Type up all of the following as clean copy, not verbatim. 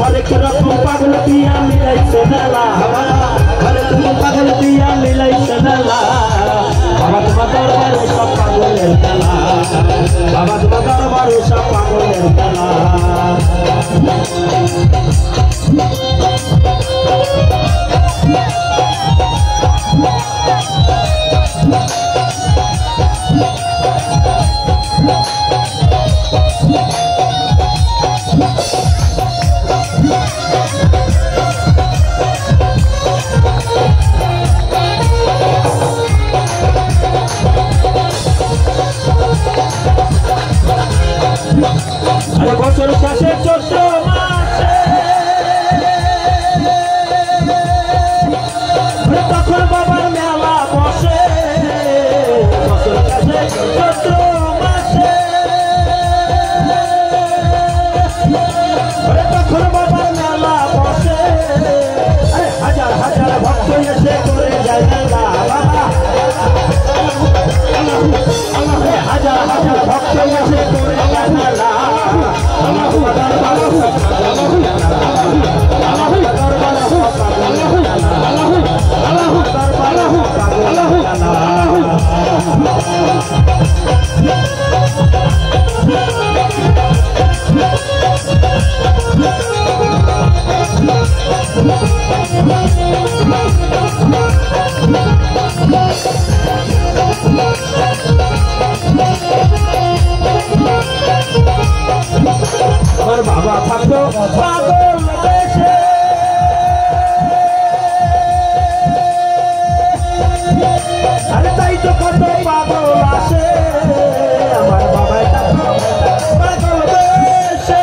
हरेक रकम पागल दिया मिलाई से नला हरेक पागल दिया मिलाई से नला बाबा तुम्हार दरबारे सब पागलेर खेला बाबा तुम्हार दरबारे सब पागलेर खेला अरे बছর শেষে চৈত্র মাসে তখন বাবার মেলা বসে বছর শেষে চৈত্র মাসে তখন বাবার মেলা বসে হাজার হাজার ভক্ত এসে করে যায় মেলা বাবা হাজার হাজার ভক্ত এসে করে যায় মেলা আমার বাবা থাকতো পাগল দেশে আরে তাই তো কত পাগল আসে আমার বাবা থাকতো পাগল দেশে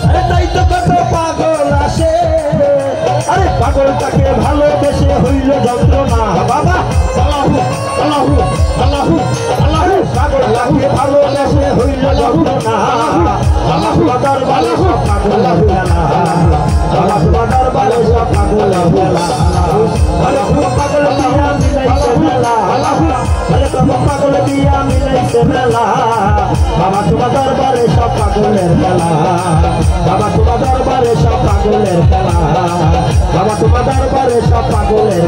আরে তাই তো কত পাগল আসে আরে পাগলটাকে ভালোবেসে হইল যন্ত্রণা বাবা আল্লাহু আল্লাহু আল্লাহু আল্লাহু পাগলটাকে ভালোবেসে হইল যন্ত্রণা আল্লাহু দরবারে সব পাগল হইলা আল্লাহু দরবারে সব পাগল হইলা আরে কোন পাগল দিয়া মিলাইছে মেলা আরে কোন পাগল দিয়া মিলাইছে মেলা বাবা তোমার দরবারে সব পাগলের মেলা বাবা তোমার দরবারে সব পাগলের খেলা বাবা তোমার দরবারে সব পাগলের